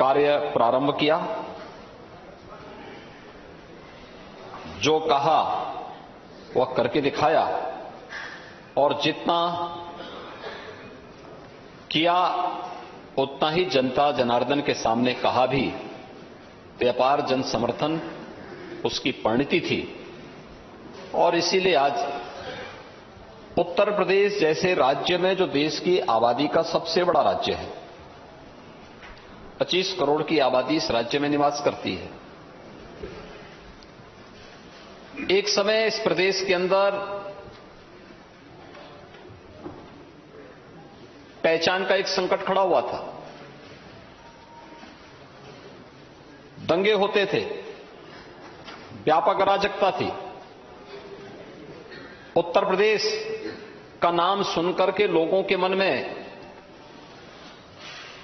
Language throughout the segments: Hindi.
कार्य प्रारंभ किया। जो कहा वह करके दिखाया और जितना किया उतना ही जनता जनार्दन के सामने कहा भी। तो अपार जन समर्थन उसकी परिणति थी और इसीलिए आज उत्तर प्रदेश जैसे राज्य में, जो देश की आबादी का सबसे बड़ा राज्य है, 25 करोड़ की आबादी इस राज्य में निवास करती है। एक समय इस प्रदेश के अंदर पहचान का एक संकट खड़ा हुआ था। दंगे होते थे, व्यापक अराजकता थी। उत्तर प्रदेश का नाम सुनकर के लोगों के मन में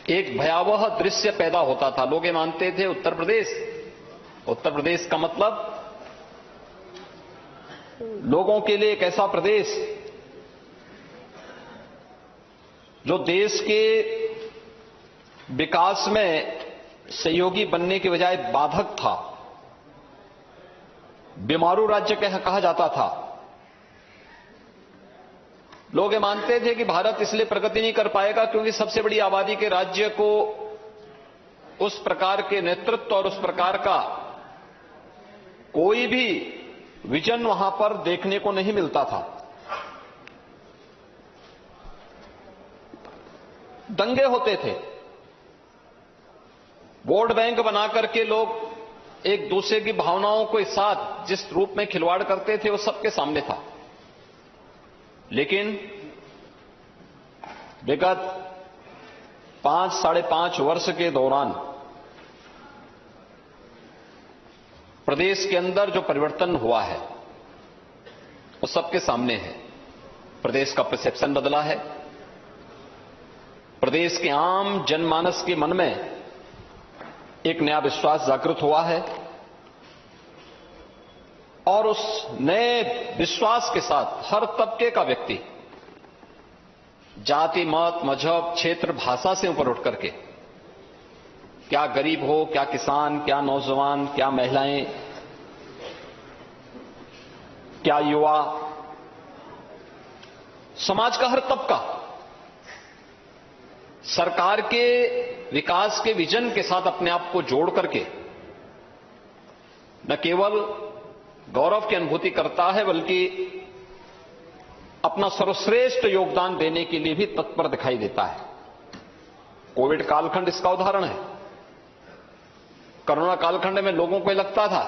एक भयावह दृश्य पैदा होता था। लोग ये मानते थे उत्तर प्रदेश का मतलब लोगों के लिए एक ऐसा प्रदेश जो देश के विकास में सहयोगी बनने के बजाय बाधक था। बीमारू राज्य कहा जाता था। लोग ये मानते थे कि भारत इसलिए प्रगति नहीं कर पाएगा क्योंकि सबसे बड़ी आबादी के राज्य को उस प्रकार के नेतृत्व और उस प्रकार का कोई भी विजन वहां पर देखने को नहीं मिलता था। दंगे होते थे, वोट बैंक बनाकर के लोग एक दूसरे की भावनाओं के साथ जिस रूप में खिलवाड़ करते थे वो सबके सामने था। लेकिन विगत 5-5.5 वर्ष के दौरान प्रदेश के अंदर जो परिवर्तन हुआ है वो सबके सामने है। प्रदेश का परसेप्शन बदला है। प्रदेश के आम जनमानस के मन में एक नया विश्वास जागृत हुआ है और उस नए विश्वास के साथ हर तबके का व्यक्ति जाति, मत, मजहब, क्षेत्र, भाषा से ऊपर उठ करके, क्या गरीब हो, क्या किसान, क्या नौजवान, क्या महिलाएं, क्या युवा, समाज का हर तबका सरकार के विकास के विजन के साथ अपने आप को जोड़ करके न केवल गौरव की अनुभूति करता है बल्कि अपना सर्वश्रेष्ठ योगदान देने के लिए भी तत्पर दिखाई देता है। कोविड कालखंड इसका उदाहरण है। कोरोना कालखंड में लोगों को लगता था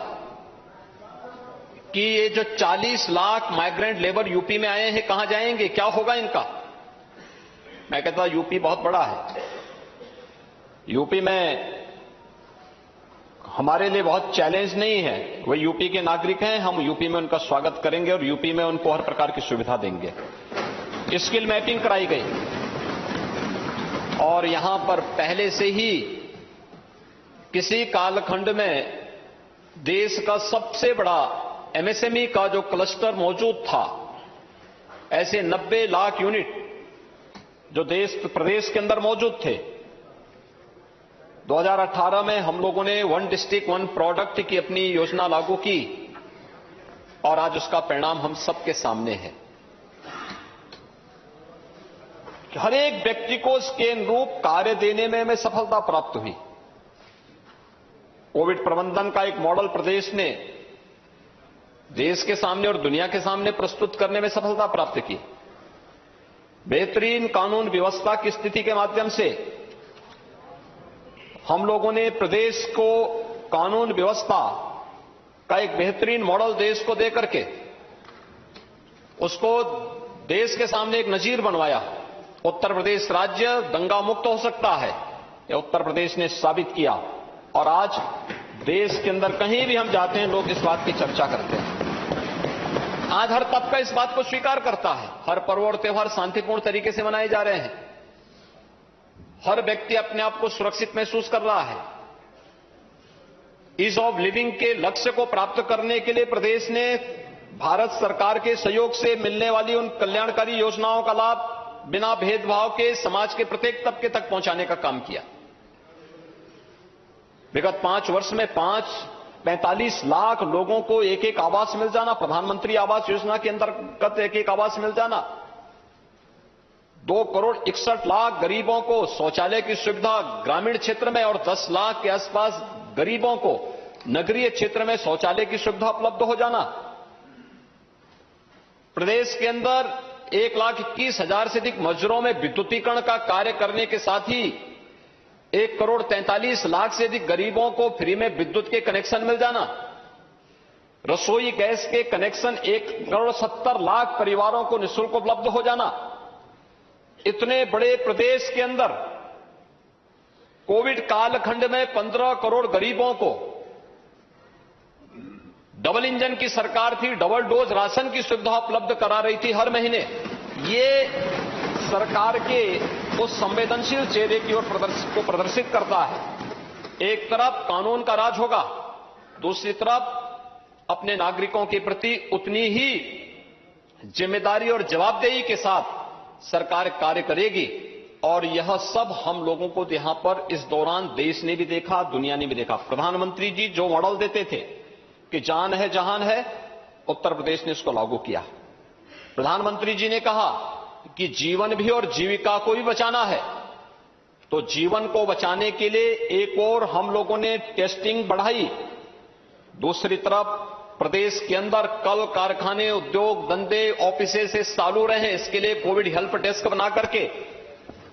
कि ये जो 40 लाख माइग्रेंट लेबर यूपी में आए हैं कहां जाएंगे, क्या होगा इनका। मैं कहता यूपी बहुत बड़ा है। यूपी में हमारे लिए बहुत चैलेंज नहीं है। वो यूपी के नागरिक हैं, हम यूपी में उनका स्वागत करेंगे और यूपी में उनको हर प्रकार की सुविधा देंगे। स्किल मैपिंग कराई गई और यहां पर पहले से ही किसी कालखंड में देश का सबसे बड़ा एमएसएमई का जो क्लस्टर मौजूद था, ऐसे 90 लाख यूनिट जो प्रदेश के अंदर मौजूद थे। 2018 में हम लोगों ने 1 डिस्ट्रिक्ट 1 प्रोडक्ट की अपनी योजना लागू की और आज उसका परिणाम हम सबके सामने है। हर एक व्यक्ति को इसके अनुरूप कार्य देने में हमें सफलता प्राप्त हुई। कोविड प्रबंधन का एक मॉडल प्रदेश ने देश के सामने और दुनिया के सामने प्रस्तुत करने में सफलता प्राप्त की। बेहतरीन कानून व्यवस्था की स्थिति के माध्यम से हम लोगों ने प्रदेश को कानून व्यवस्था का एक बेहतरीन मॉडल देश को देकर के उसको देश के सामने एक नजीर बनवाया। उत्तर प्रदेश राज्य दंगा मुक्त हो सकता है, यह उत्तर प्रदेश ने साबित किया और आज देश के अंदर कहीं भी हम जाते हैं लोग इस बात की चर्चा करते हैं। आज हर तबका इस बात को स्वीकार करता है। हर पर्व और त्योहार शांतिपूर्ण तरीके से मनाए जा रहे हैं। हर व्यक्ति अपने आप को सुरक्षित महसूस कर रहा है। ईज ऑफ लिविंग के लक्ष्य को प्राप्त करने के लिए प्रदेश ने भारत सरकार के सहयोग से मिलने वाली उन कल्याणकारी योजनाओं का लाभ बिना भेदभाव के समाज के प्रत्येक तबके तक पहुंचाने का काम किया। विगत 5 वर्ष में 45 लाख लोगों को एक एक आवास मिल जाना, प्रधानमंत्री आवास योजना के अंतर्गत एक एक आवास मिल जाना, 2 करोड़ 61 लाख गरीबों को शौचालय की सुविधा ग्रामीण क्षेत्र में और 10 लाख के आसपास गरीबों को नगरीय क्षेत्र में शौचालय की सुविधा उपलब्ध हो जाना, प्रदेश के अंदर 1,21,000 से अधिक मजदूरों में विद्युतीकरण का कार्य करने के साथ ही 1 करोड़ 43 लाख से अधिक गरीबों को फ्री में विद्युत के कनेक्शन मिल जाना, रसोई गैस के कनेक्शन 1 करोड़ 70 लाख परिवारों को निःशुल्क उपलब्ध हो जाना। इतने बड़े प्रदेश के अंदर कोविड कालखंड में 15 करोड़ गरीबों को डबल इंजन की सरकार थी, डबल डोज राशन की सुविधा उपलब्ध करा रही थी हर महीने। ये सरकार के उस संवेदनशील चेहरे की ओर को प्रदर्शित करता है। एक तरफ कानून का राज होगा, दूसरी तरफ अपने नागरिकों के प्रति उतनी ही जिम्मेदारी और जवाबदेही के साथ सरकार कार्य करेगी। और यह सब हम लोगों को यहां पर इस दौरान देश ने भी देखा, दुनिया ने भी देखा। प्रधानमंत्री जी जो मॉडल देते थे कि जान है जहान है, उत्तर प्रदेश ने इसको लागू किया। प्रधानमंत्री जी ने कहा कि जीवन भी और जीविका को भी बचाना है, तो जीवन को बचाने के लिए एक और हम लोगों ने टेस्टिंग बढ़ाई, दूसरी तरफ प्रदेश के अंदर कल कारखाने, उद्योग धंधे, ऑफिसे से चालू रहे, इसके लिए कोविड हेल्प डेस्क बना करके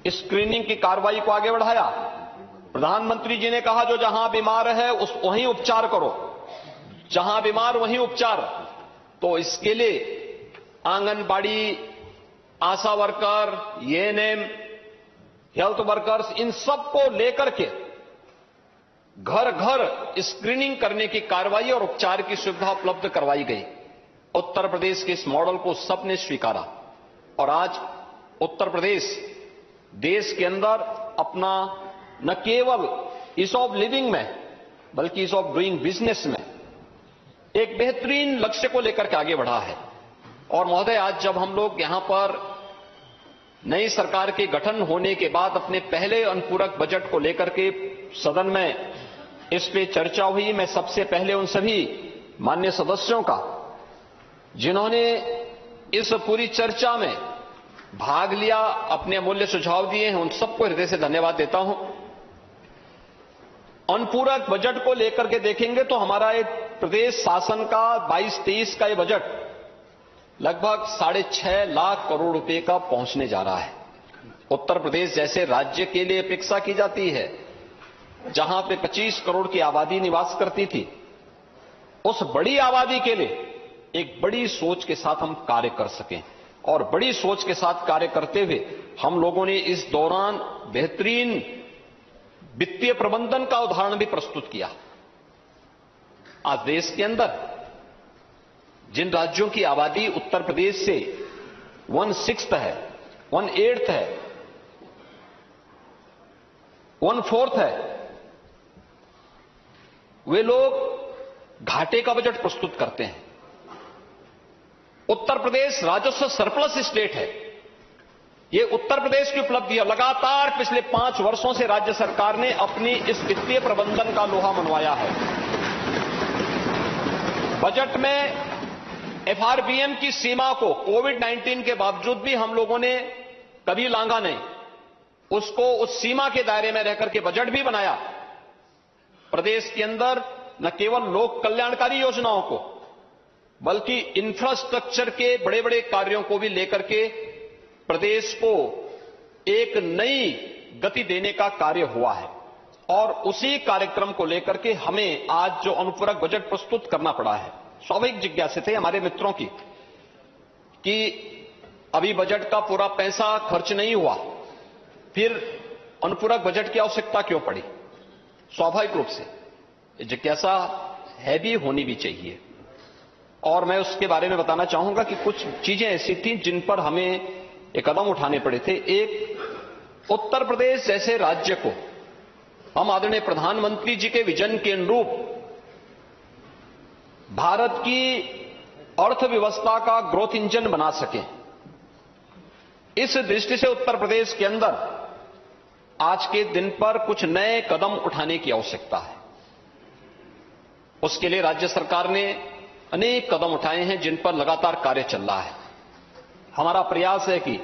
स्क्रीनिंग की कार्रवाई को आगे बढ़ाया। प्रधानमंत्री जी ने कहा जो जहां बीमार है वहीं उपचार करो, जहां बीमार वहीं उपचार। तो इसके लिए आंगनबाड़ी, आशा वर्कर, एएनएम, हेल्थ वर्कर्स, इन सबको लेकर के घर घर स्क्रीनिंग करने की कार्रवाई और उपचार की सुविधा उपलब्ध करवाई गई। उत्तर प्रदेश के इस मॉडल को सबने स्वीकारा और आज उत्तर प्रदेश देश के अंदर अपना न केवल ईज ऑफ लिविंग में बल्कि ईज ऑफ डूइंग बिजनेस में एक बेहतरीन लक्ष्य को लेकर के आगे बढ़ा है। और महोदय, आज जब हम लोग यहां पर नई सरकार के गठन होने के बाद अपने पहले अनुपूरक बजट को लेकर के सदन में इस पे चर्चा हुई, मैं सबसे पहले उन सभी माननीय सदस्यों का जिन्होंने इस पूरी चर्चा में भाग लिया, अपने अमूल्य सुझाव दिए हैं, उन सबको हृदय से धन्यवाद देता हूं। अनुपूरक बजट को लेकर के देखेंगे तो हमारा एक प्रदेश शासन का 22-23 का ये बजट लगभग 6.5 लाख करोड़ रुपए का पहुंचने जा रहा है। उत्तर प्रदेश जैसे राज्य के लिए अपेक्षा की जाती है जहां पे 25 करोड़ की आबादी निवास करती थी, उस बड़ी आबादी के लिए एक बड़ी सोच के साथ हम कार्य कर सकें। और बड़ी सोच के साथ कार्य करते हुए हम लोगों ने इस दौरान बेहतरीन वित्तीय प्रबंधन का उदाहरण भी प्रस्तुत किया। आज देश के अंदर जिन राज्यों की आबादी उत्तर प्रदेश से 1/6 है, 1/8 है, 1/4 है, वे लोग घाटे का बजट प्रस्तुत करते हैं। उत्तर प्रदेश राजस्व सरप्लस स्टेट है। ये उत्तर प्रदेश की उपलब्धि है। लगातार पिछले 5 वर्षों से राज्य सरकार ने अपनी इस वित्तीय प्रबंधन का लोहा मनवाया है। बजट में एफआरबीएम की सीमा को कोविड-19 के बावजूद भी हम लोगों ने कभी लांघा नहीं, उसको उस सीमा के दायरे में रहकर के बजट भी बनाया। प्रदेश के अंदर न केवल लोक कल्याणकारी योजनाओं को बल्कि इंफ्रास्ट्रक्चर के बड़े बड़े कार्यों को भी लेकर के प्रदेश को एक नई गति देने का कार्य हुआ है। और उसी कार्यक्रम को लेकर के हमें आज जो अनुपूरक बजट प्रस्तुत करना पड़ा है, स्वाभाविक जिज्ञासा थे हमारे मित्रों की कि अभी बजट का पूरा पैसा खर्च नहीं हुआ, फिर अनुपूरक बजट की आवश्यकता क्यों पड़ी। स्वाभाविक रूप से जिज्ञासा है भी, होनी भी चाहिए। और मैं उसके बारे में बताना चाहूंगा कि कुछ चीजें ऐसी थी जिन पर हमें एक कदम उठाने पड़े थे। एक, उत्तर प्रदेश जैसे राज्य को हम आदरणीय प्रधानमंत्री जी के विजन के अनुरूप भारत की अर्थव्यवस्था का ग्रोथ इंजन बना सकें, इस दृष्टि से उत्तर प्रदेश के अंदर आज के दिन पर कुछ नए कदम उठाने की आवश्यकता है। उसके लिए राज्य सरकार ने अनेक कदम उठाए हैं जिन पर लगातार कार्य चल रहा है। हमारा प्रयास है कि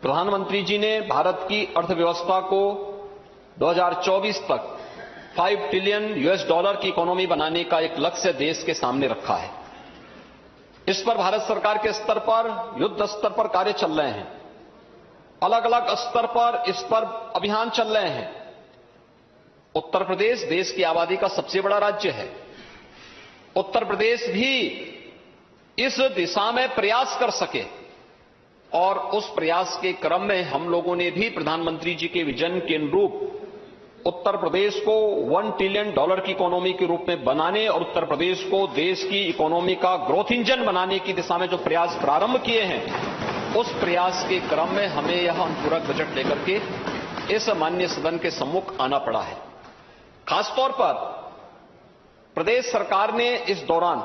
प्रधानमंत्री जी ने भारत की अर्थव्यवस्था को 2024 तक $5 ट्रिलियन की इकोनॉमी बनाने का एक लक्ष्य देश के सामने रखा है। इस पर भारत सरकार के स्तर पर युद्ध स्तर पर कार्य चल रहे हैं। अलग अलग स्तर पर इस पर अभियान चल रहे हैं। उत्तर प्रदेश देश की आबादी का सबसे बड़ा राज्य है। उत्तर प्रदेश भी इस दिशा में प्रयास कर सके और उस प्रयास के क्रम में हम लोगों ने भी प्रधानमंत्री जी के विजन के अनुरूप उत्तर प्रदेश को $1 ट्रिलियन की इकोनॉमी के रूप में बनाने और उत्तर प्रदेश को देश की इकोनॉमी का ग्रोथ इंजन बनाने की दिशा में जो प्रयास प्रारंभ किए हैं, उस प्रयास के क्रम में हमें यह अनुपूरक बजट लेकर के इस माननीय सदन के सम्मुख आना पड़ा है। खासतौर पर प्रदेश सरकार ने इस दौरान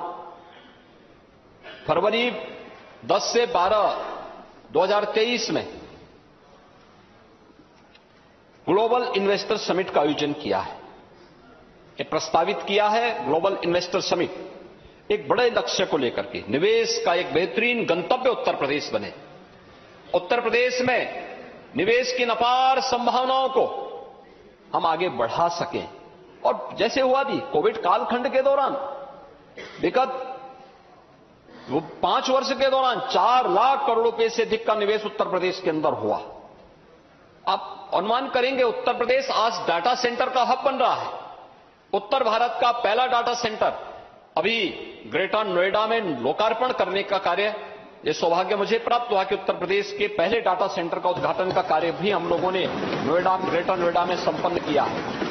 फरवरी 10 से 12, 2023 में ग्लोबल इन्वेस्टर समिट का आयोजन किया है। ये प्रस्तावित किया है ग्लोबल इन्वेस्टर समिट एक बड़े लक्ष्य को लेकर के, निवेश का एक बेहतरीन गंतव्य उत्तर प्रदेश बने। उत्तर प्रदेश में निवेश की अपार संभावनाओं को हम आगे बढ़ा सकें। और जैसे हुआ भी कोविड कालखंड के दौरान विगत 5 वर्ष के दौरान 4 लाख करोड़ रुपए से अधिक का निवेश उत्तर प्रदेश के अंदर हुआ। आप अनुमान करेंगे उत्तर प्रदेश आज डाटा सेंटर का हब बन रहा है। उत्तर भारत का पहला डाटा सेंटर अभी ग्रेटर नोएडा में लोकार्पण करने का कार्य, ये सौभाग्य मुझे प्राप्त हुआ कि उत्तर प्रदेश के पहले डाटा सेंटर का उद्घाटन का कार्य भी हम लोगों ने ग्रेटर नोएडा में संपन्न किया है।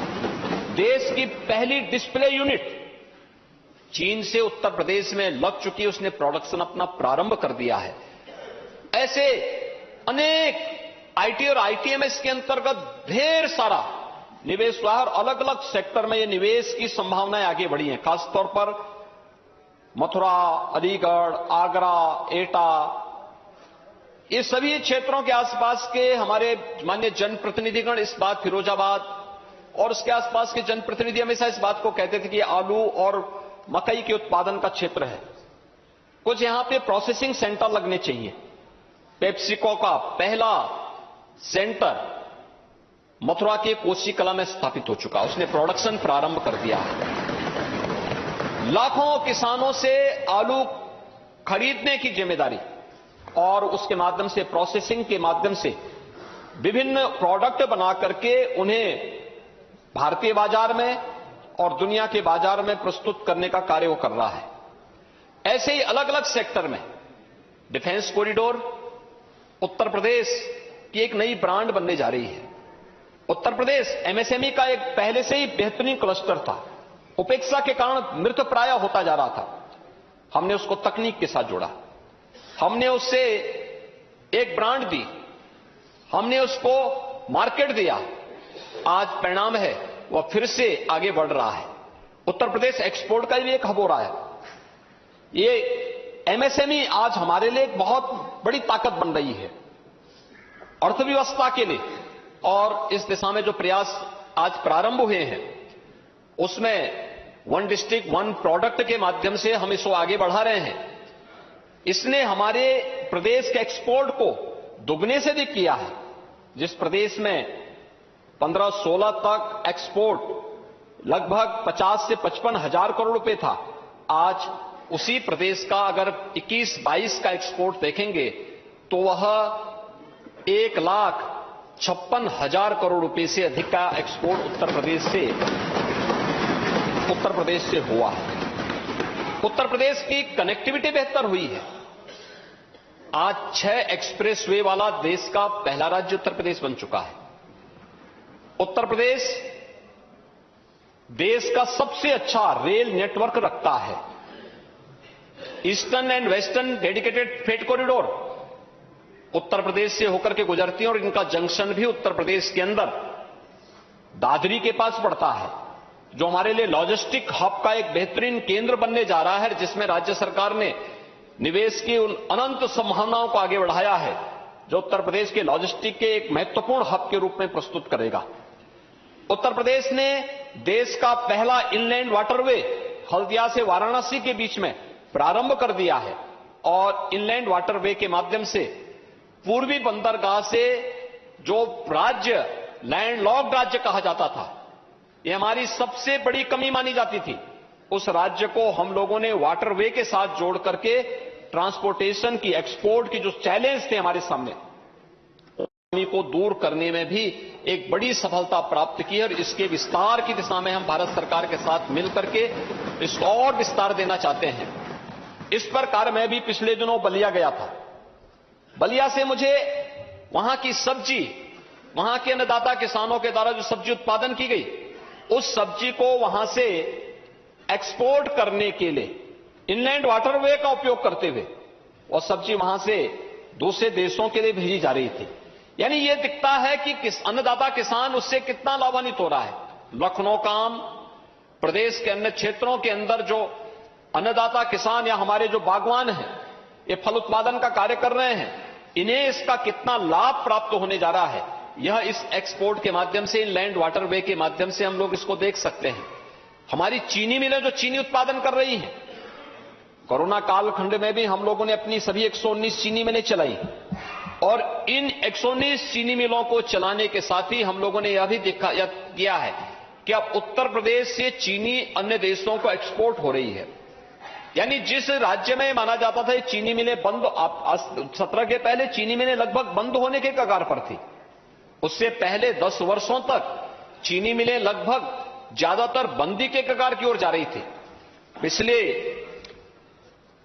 देश की पहली डिस्प्ले यूनिट चीन से उत्तर प्रदेश में लग चुकी है, उसने प्रोडक्शन अपना प्रारंभ कर दिया है। ऐसे अनेक आईटी और आईटीएमएस के अंतर्गत ढेर सारा निवेश हुआ और अलग अलग सेक्टर में ये निवेश की संभावनाएं आगे बढ़ी हैं। खासतौर पर मथुरा, अलीगढ़, आगरा, एटा, ये सभी क्षेत्रों के आसपास के हमारे माननीय जनप्रतिनिधिगण इस बात, फिरोजाबाद और उसके आसपास के जनप्रतिनिधि हमेशा इस बात को कहते थे कि आलू और मकई के उत्पादन का क्षेत्र है, कुछ यहां पे प्रोसेसिंग सेंटर लगने चाहिए। पेप्सिको का पहला सेंटर मथुरा के कोसी कला में स्थापित हो चुका, उसने प्रोडक्शन प्रारंभ कर दिया है। लाखों किसानों से आलू खरीदने की जिम्मेदारी और उसके माध्यम से प्रोसेसिंग के माध्यम से विभिन्न प्रोडक्ट बना करके उन्हें भारतीय बाजार में और दुनिया के बाजार में प्रस्तुत करने का कार्य वो कर रहा है। ऐसे ही अलग अलग सेक्टर में डिफेंस कॉरिडोर उत्तर प्रदेश की एक नई ब्रांड बनने जा रही है। उत्तर प्रदेश एमएसएमई का एक पहले से ही बेहतरीन क्लस्टर था, उपेक्षा के कारण मृतप्राय होता जा रहा था। हमने उसको तकनीक के साथ जोड़ा, हमने उससे एक ब्रांड दी, हमने उसको मार्केट दिया। आज परिणाम है वह फिर से आगे बढ़ रहा है। उत्तर प्रदेश एक्सपोर्ट का भी एक हब हो रहा है। ये एमएसएमई आज हमारे लिए एक बहुत बड़ी ताकत बन रही है अर्थव्यवस्था के लिए। और इस दिशा में जो प्रयास आज प्रारंभ हुए हैं उसमें वन डिस्ट्रिक्ट वन प्रोडक्ट के माध्यम से हम इसको आगे बढ़ा रहे हैं। इसने हमारे प्रदेश के एक्सपोर्ट को दुगने से अधिक किया है। जिस प्रदेश में 15-16 तक एक्सपोर्ट लगभग 50 से 55 हजार करोड़ रुपए था, आज उसी प्रदेश का अगर 21-22 का एक्सपोर्ट देखेंगे तो वह 1,56,000 करोड़ रुपए से अधिक का एक्सपोर्ट उत्तर प्रदेश से हुआ है। उत्तर प्रदेश की कनेक्टिविटी बेहतर हुई है। आज 6 एक्सप्रेसवे वाला देश का पहला राज्य उत्तर प्रदेश बन चुका है। उत्तर प्रदेश देश का सबसे अच्छा रेल नेटवर्क रखता है। Eastern and western dedicated freight corridor Uttar Pradesh से होकर के गुजरती है और इनका जंक्शन भी उत्तर प्रदेश के अंदर दादरी के पास पड़ता है, जो हमारे लिए लॉजिस्टिक हब का एक बेहतरीन केंद्र बनने जा रहा है, जिसमें राज्य सरकार ने निवेश की उन अनंत संभावनाओं को आगे बढ़ाया है, जो उत्तर प्रदेश के लॉजिस्टिक के एक महत्वपूर्ण हब के रूप में प्रस्तुत करेगा। उत्तर प्रदेश ने देश का पहला इनलैंड वाटरवे हल्दिया से वाराणसी के बीच में प्रारंभ कर दिया है और इनलैंड वाटरवे के माध्यम से पूर्वी बंदरगाह से जो राज्य लैंडलॉक्ड राज्य कहा जाता था, यह हमारी सबसे बड़ी कमी मानी जाती थी, उस राज्य को हम लोगों ने वाटरवे के साथ जोड़ करके ट्रांसपोर्टेशन की, एक्सपोर्ट की जो चैलेंज थे हमारे सामने, को दूर करने में भी एक बड़ी सफलता प्राप्त की है और इसके विस्तार की दिशा में हम भारत सरकार के साथ मिलकर के इसको और विस्तार देना चाहते हैं। इस प्रकार मैं भी पिछले दिनों बलिया गया था। बलिया से मुझे वहां की सब्जी, वहां के अन्नदाता किसानों के द्वारा जो सब्जी उत्पादन की गई, उस सब्जी को वहां से एक्सपोर्ट करने के लिए इनलैंड वाटरवे का उपयोग करते हुए और सब्जी वहां से दूसरे देशों के लिए भेजी जा रही थी। यानी यह दिखता है कि अन्नदाता किसान उससे कितना लाभान्वित हो रहा है। लखनऊ काम, प्रदेश के अन्य क्षेत्रों के अंदर जो अन्नदाता किसान या हमारे जो बागवान हैं, ये फल उत्पादन का कार्य कर रहे हैं, इन्हें इसका कितना लाभ प्राप्त होने जा रहा है, यह इस एक्सपोर्ट के माध्यम से, इनलैंड वाटरवे के माध्यम से हम लोग इसको देख सकते हैं। हमारी चीनी मिलें जो चीनी उत्पादन कर रही हैं, कोरोना कालखंड में भी हम लोगों ने अपनी सभी 119 चीनी मिलें चलाई और इन 119 चीनी मिलों को चलाने के साथ ही हम लोगों ने यह भी किया है कि अब उत्तर प्रदेश से चीनी अन्य देशों को एक्सपोर्ट हो रही है। यानी जिस राज्य में माना जाता था चीनी मिलें बंद, 17 के पहले चीनी मिलें लगभग बंद होने के कगार पर थी, उससे पहले 10 वर्षों तक चीनी मिलें लगभग ज्यादातर बंदी के कगार की ओर जा रही थी। पिछले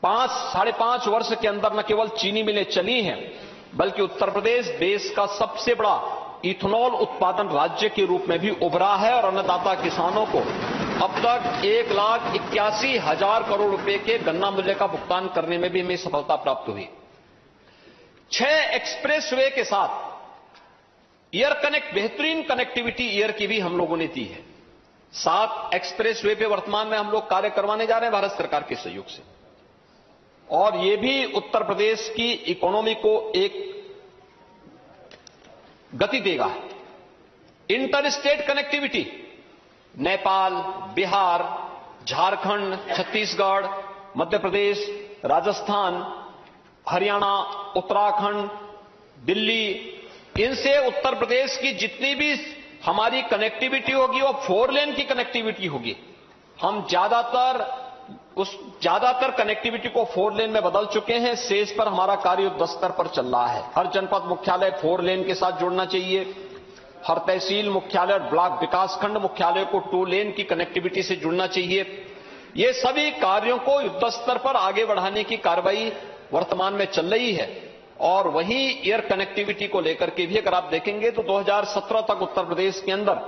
5-5.5 वर्ष के अंदर न केवल चीनी मिलें चली हैं, बल्कि उत्तर प्रदेश देश का सबसे बड़ा इथेनॉल उत्पादन राज्य के रूप में भी उभरा है और अन्नदाता किसानों को अब तक 1,81,000 करोड़ रुपए के गन्ना मूल्य का भुगतान करने में भी हमें सफलता प्राप्त हुई। 6 एक्सप्रेसवे के साथ एयर कनेक्ट, बेहतरीन कनेक्टिविटी एयर की भी हम लोगों ने दी है। 7 एक्सप्रेसवे पे वर्तमान में हम लोग कार्य करवाने जा रहे हैं भारत सरकार के सहयोग से, और ये भी उत्तर प्रदेश की इकोनॉमी को एक गति देगा। Inter state connectivity, Nepal, Bihar, Jharkhand, Chhattisgarh, Madhya Pradesh, Rajasthan, Haryana, Uttarakhand, Delhi, इनसे उत्तर प्रदेश की जितनी भी हमारी कनेक्टिविटी होगी वो 4 लेन की कनेक्टिविटी होगी। हम ज्यादातर कनेक्टिविटी को 4 लेन में बदल चुके हैं। शेष पर हमारा कार्य युद्ध स्तर पर चल रहा है। हर जनपद मुख्यालय 4 लेन के साथ जुड़ना चाहिए। हर तहसील मुख्यालय और ब्लॉक विकासखंड मुख्यालय को 2 लेन की कनेक्टिविटी से जुड़ना चाहिए। ये सभी कार्यों को युद्ध स्तर पर आगे बढ़ाने की कार्रवाई वर्तमान में चल रही है। और वहीं एयर कनेक्टिविटी को लेकर के भी अगर आप देखेंगे तो 2017 तक उत्तर प्रदेश के अंदर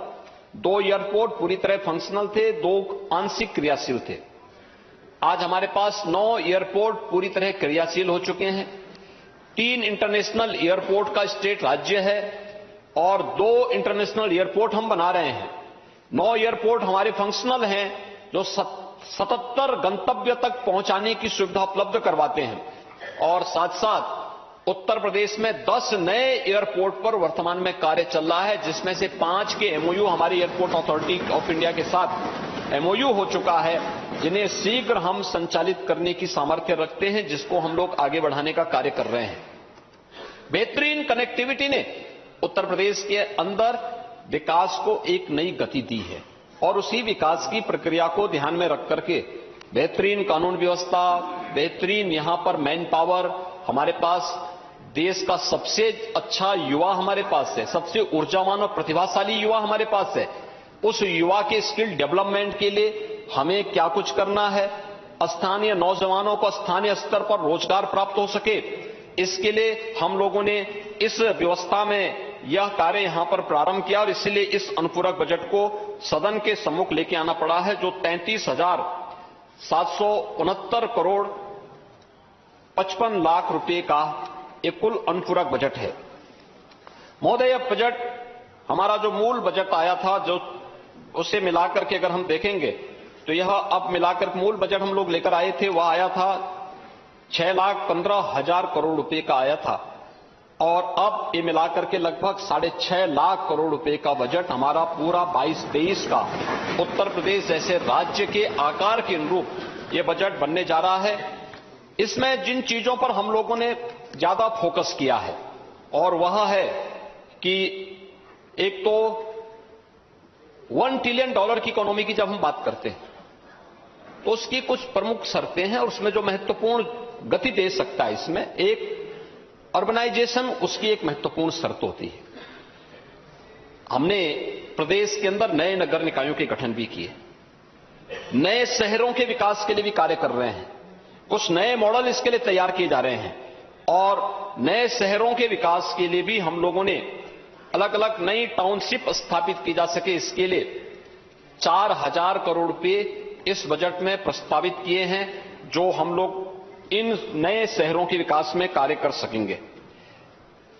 2 एयरपोर्ट पूरी तरह फंक्शनल थे, 2 आंशिक क्रियाशील थे। आज हमारे पास 9 एयरपोर्ट पूरी तरह क्रियाशील हो चुके हैं। 3 इंटरनेशनल एयरपोर्ट का स्टेट राज्य है और 2 इंटरनेशनल एयरपोर्ट हम बना रहे हैं। 9 एयरपोर्ट हमारे फंक्शनल हैं जो 77 गंतव्य तक पहुंचाने की सुविधा उपलब्ध करवाते हैं। और साथ साथ उत्तर प्रदेश में 10 नए एयरपोर्ट पर वर्तमान में कार्य चल रहा है, जिसमें से 5 के एमओयू हमारी एयरपोर्ट अथॉरिटी ऑफ इंडिया के साथ एमओयू हो चुका है, जिन्हें शीघ्र हम संचालित करने की सामर्थ्य रखते हैं, जिसको हम लोग आगे बढ़ाने का कार्य कर रहे हैं। बेहतरीन कनेक्टिविटी ने उत्तर प्रदेश के अंदर विकास को एक नई गति दी है और उसी विकास की प्रक्रिया को ध्यान में रख करके बेहतरीन कानून व्यवस्था, बेहतरीन यहां पर मैन पावर, हमारे पास देश का सबसे अच्छा युवा हमारे पास है, सबसे ऊर्जावान और प्रतिभाशाली युवा हमारे पास है। उस युवा के स्किल डेवलपमेंट के लिए हमें क्या कुछ करना है, स्थानीय नौजवानों को स्थानीय स्तर पर रोजगार प्राप्त हो सके, इसके लिए हम लोगों ने इस व्यवस्था में यह कार्य यहां पर प्रारंभ किया और इसलिए इस अनुपूरक बजट को सदन के सम्मुख लेके आना पड़ा है, जो 33,769 करोड़ 55 लाख रुपए का एक कुल अनुपूरक बजट है। महोदय, यह बजट हमारा जो मूल बजट आया था, जो उससे मिलाकर के अगर हम देखेंगे तो यह अब मिलाकर मूल बजट हम लोग लेकर आए थे, वह आया था 6,15,000 करोड़ रुपए का आया था। और अब ये मिलाकर के लगभग 6.5 लाख करोड़ रुपए का बजट हमारा पूरा 22-23 का उत्तर प्रदेश जैसे राज्य के आकार के अनुरूप ये बजट बनने जा रहा है। इसमें जिन चीजों पर हम लोगों ने ज्यादा फोकस किया है और वह है कि एक तो $1 ट्रिलियन की इकोनॉमी की जब हम बात करते हैं तो उसकी कुछ प्रमुख शर्तें हैं और उसमें जो महत्वपूर्ण गति दे सकता है इसमें एक अर्बनाइजेशन उसकी एक महत्वपूर्ण शर्त होती है। हमने प्रदेश के अंदर नए नगर निकायों के गठन भी किए, नए शहरों के विकास के लिए भी कार्य कर रहे हैं, कुछ नए मॉडल इसके लिए तैयार किए जा रहे हैं और नए शहरों के विकास के लिए भी हम लोगों ने अलग अलग नई टाउनशिप स्थापित की जा सके इसके लिए 4,000 करोड़ रुपए इस बजट में प्रस्तावित किए हैं जो हम लोग इन नए शहरों के विकास में कार्य कर सकेंगे।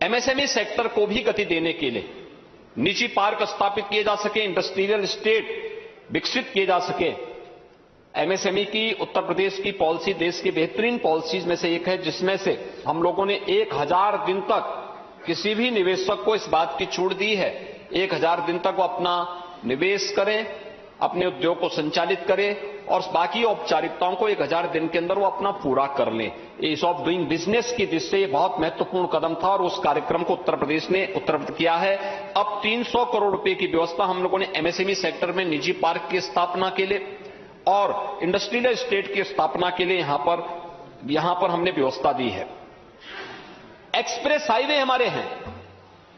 एमएसएमई सेक्टर को भी गति देने के लिए निजी पार्क स्थापित किए जा सके, इंडस्ट्रियल एस्टेट विकसित किए जा सके। एमएसएमई की उत्तर प्रदेश की पॉलिसी देश की बेहतरीन पॉलिसीज में से एक है जिसमें से हम लोगों ने 1000 दिन तक किसी भी निवेशक को इस बात की छूट दी है 1000 दिन तक वो अपना निवेश करें, अपने उद्योग को संचालित करें और बाकी औपचारिकताओं को 1000 दिन के अंदर वो अपना पूरा कर लें। ईज ऑफ डूइंग बिजनेस की दृष्टि से बहुत महत्वपूर्ण कदम था और उस कार्यक्रम को उत्तर प्रदेश ने उत्तरप्रेत किया है। अब 300 करोड़ रुपए की व्यवस्था हम लोगों ने एमएसएमई सेक्टर में निजी पार्क की स्थापना के लिए और इंडस्ट्रियल एस्टेट की स्थापना के लिए यहां पर हमने व्यवस्था दी है। एक्सप्रेस हाईवे हमारे हैं,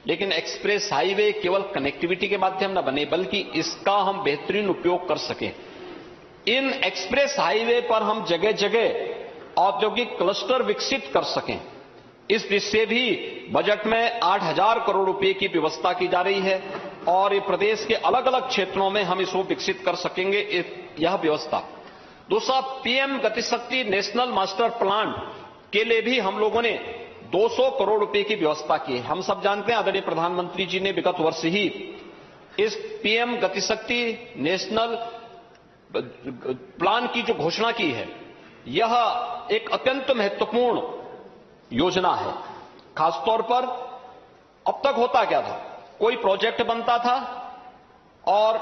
लेकिन एक्सप्रेस हाईवे केवल कनेक्टिविटी के माध्यम न बने बल्कि इसका हम बेहतरीन उपयोग कर सकें। इन एक्सप्रेस हाईवे पर हम जगह जगह औद्योगिक क्लस्टर विकसित कर सकें। इस दृष्टि से भी बजट में 8,000 करोड़ रुपए की व्यवस्था की जा रही है और ये प्रदेश के अलग अलग क्षेत्रों में हम इसको विकसित कर सकेंगे यह व्यवस्था। दूसरा, PM Gatishakti national master plan के लिए भी हम लोगों ने 200 करोड़ रुपए की व्यवस्था की है। हम सब जानते हैं आदरणीय प्रधानमंत्री जी ने विगत वर्ष ही इस पीएम गतिशक्ति नेशनल प्लान की जो घोषणा की है, यह एक अत्यंत महत्वपूर्ण योजना है। खासतौर पर अब तक होता क्या था, कोई प्रोजेक्ट बनता था और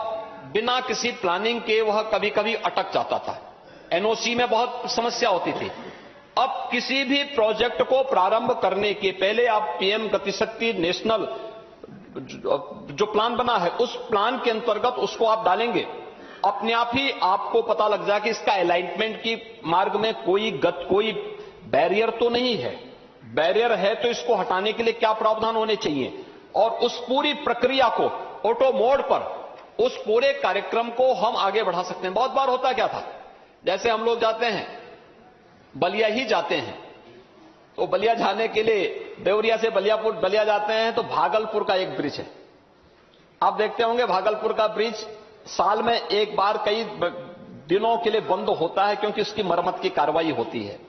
बिना किसी प्लानिंग के वह कभी कभी अटक जाता था, एनओसी में बहुत समस्या होती थी। अब किसी भी प्रोजेक्ट को प्रारंभ करने के पहले आप पीएम गतिशक्ति नेशनल जो प्लान बना है उस प्लान के अंतर्गत उसको आप डालेंगे, अपने आप ही आपको पता लग जाए कि इसका अलाइनमेंट की मार्ग में कोई बैरियर तो नहीं है। बैरियर है तो इसको हटाने के लिए क्या प्रावधान होने चाहिए और उस पूरी प्रक्रिया को ऑटो मोड पर उस पूरे कार्यक्रम को हम आगे बढ़ा सकते हैं। बहुत बार होता क्या था, जैसे हम लोग जाते हैं बलिया ही जाते हैं तो बलिया जाने के लिए देवरिया से बलिया जाते हैं तो भागलपुर का एक ब्रिज है, आप देखते होंगे भागलपुर का ब्रिज साल में एक बार कई दिनों के लिए बंद होता है क्योंकि उसकी मरम्मत की कार्रवाई होती है।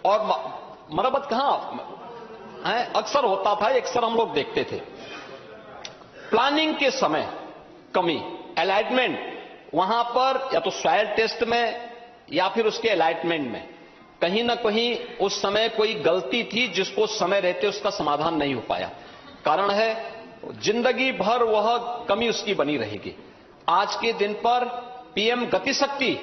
और मरम्मत कहां है, अक्सर होता था, अक्सर हम लोग देखते थे। प्लानिंग के समय कमी, अलाइनमेंट वहां पर या तो सॉइल टेस्ट में या फिर उसके अलाइनमेंट में कहीं ना कहीं उस समय कोई गलती थी जिसको समय रहते उसका समाधान नहीं हो पाया। कारण है जिंदगी भर वह कमी उसकी बनी रहेगी। आज के दिन पर पीएम गतिशक्ति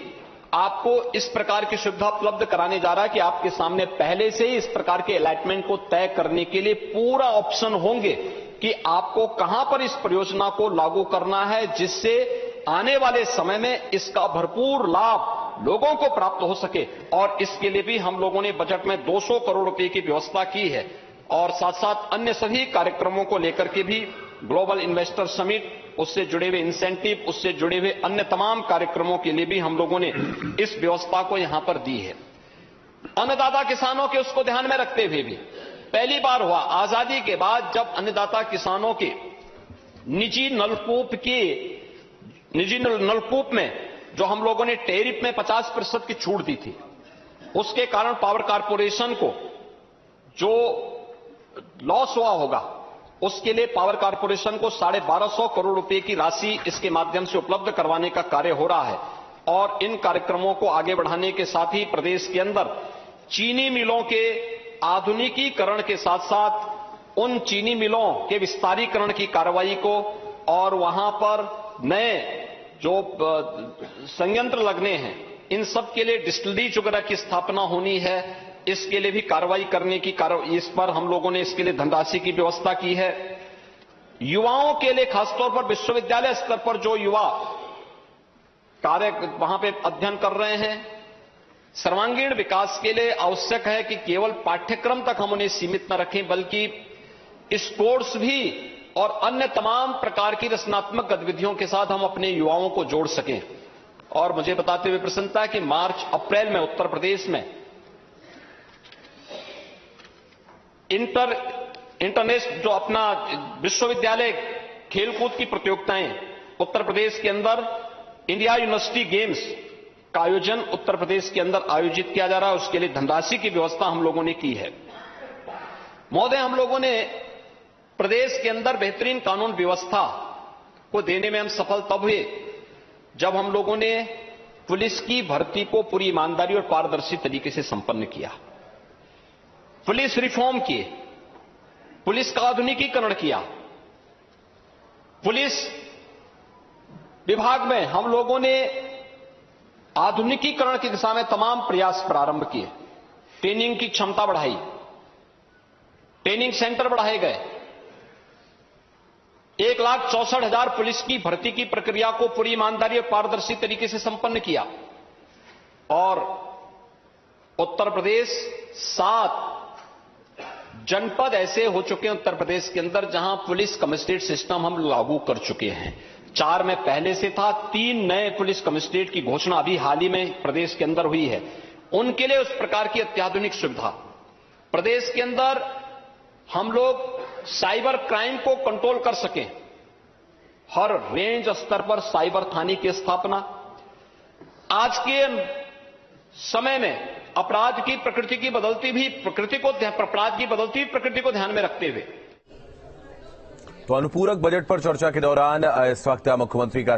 आपको इस प्रकार की सुविधा उपलब्ध कराने जा रहा है कि आपके सामने पहले से ही इस प्रकार के अलाइनमेंट को तय करने के लिए पूरा ऑप्शन होंगे कि आपको कहां पर इस परियोजना को लागू करना है जिससे आने वाले समय में इसका भरपूर लाभ लोगों को प्राप्त हो सके। और इसके लिए भी हम लोगों ने बजट में 200 करोड़ रुपए की व्यवस्था की है और साथ साथ अन्य सभी कार्यक्रमों को लेकर के भी ग्लोबल इन्वेस्टर समिट, उससे जुड़े हुए इंसेंटिव, उससे जुड़े हुए अन्य तमाम कार्यक्रमों के लिए भी हम लोगों ने इस व्यवस्था को यहां पर दी है। अन्नदाता किसानों के उसको ध्यान में रखते हुए भी पहली बार हुआ आजादी के बाद जब अन्नदाता किसानों के निजी नलकूप में जो हम लोगों ने टैरिफ में 50% की छूट दी थी, उसके कारण पावर कारपोरेशन को जो लॉस हुआ होगा उसके लिए पावर कारपोरेशन को 1250 करोड़ रुपए की राशि इसके माध्यम से उपलब्ध करवाने का कार्य हो रहा है। और इन कार्यक्रमों को आगे बढ़ाने के साथ ही प्रदेश के अंदर चीनी मिलों के आधुनिकीकरण के साथ साथ उन चीनी मिलों के विस्तारीकरण की कार्रवाई को और वहां पर नए जो संयंत्र लगने हैं, इन सब के लिए डिस्टिलरीज वगैरह की स्थापना होनी है, इसके लिए भी कार्रवाई करने की इस पर हम लोगों ने इसके लिए धनराशि की व्यवस्था की है। युवाओं के लिए खासतौर पर विश्वविद्यालय स्तर पर जो युवा कार्य वहां पे अध्ययन कर रहे हैं, सर्वांगीण विकास के लिए आवश्यक है कि केवल पाठ्यक्रम तक हम उन्हें सीमित न रखें, बल्कि स्पोर्ट्स भी और अन्य तमाम प्रकार की रचनात्मक गतिविधियों के साथ हम अपने युवाओं को जोड़ सकें। और मुझे बताते हुए प्रसन्नता है कि मार्च अप्रैल में उत्तर प्रदेश में इंटरनेशनल जो अपना विश्वविद्यालय खेलकूद की प्रतियोगिताएं उत्तर प्रदेश के अंदर इंडिया यूनिवर्सिटी गेम्स का आयोजन उत्तर प्रदेश के अंदर आयोजित किया जा रहा है। उसके लिए धनराशि की व्यवस्था हम लोगों ने की है। महोदय, हम लोगों ने प्रदेश के अंदर बेहतरीन कानून व्यवस्था को देने में हम सफल तब हुए जब हम लोगों ने पुलिस की भर्ती को पूरी ईमानदारी और पारदर्शी तरीके से संपन्न किया, पुलिस रिफॉर्म किए, पुलिस का आधुनिकीकरण किया, पुलिस विभाग में हम लोगों ने आधुनिकीकरण की दिशा में तमाम प्रयास प्रारंभ किए, ट्रेनिंग की क्षमता बढ़ाई, ट्रेनिंग सेंटर बढ़ाए गए, 1,64,000 पुलिस की भर्ती की प्रक्रिया को पूरी ईमानदारी और पारदर्शी तरीके से संपन्न किया और उत्तर प्रदेश 7 जनपद ऐसे हो चुके हैं उत्तर प्रदेश के अंदर जहां पुलिस कमिश्नरेट सिस्टम हम लागू कर चुके हैं। 4 में पहले से था, 3 नए पुलिस कमिश्नरेट की घोषणा अभी हाल ही में प्रदेश के अंदर हुई है। उनके लिए उस प्रकार की अत्याधुनिक सुविधा प्रदेश के अंदर हम लोग साइबर क्राइम को कंट्रोल कर सकें, हर रेंज स्तर पर साइबर थाने की स्थापना, आज के समय में अपराध की प्रकृति की बदलती प्रकृति को ध्यान में रखते हुए तो अनुपूरक बजट पर चर्चा के दौरान इस वक्त मुख्यमंत्री का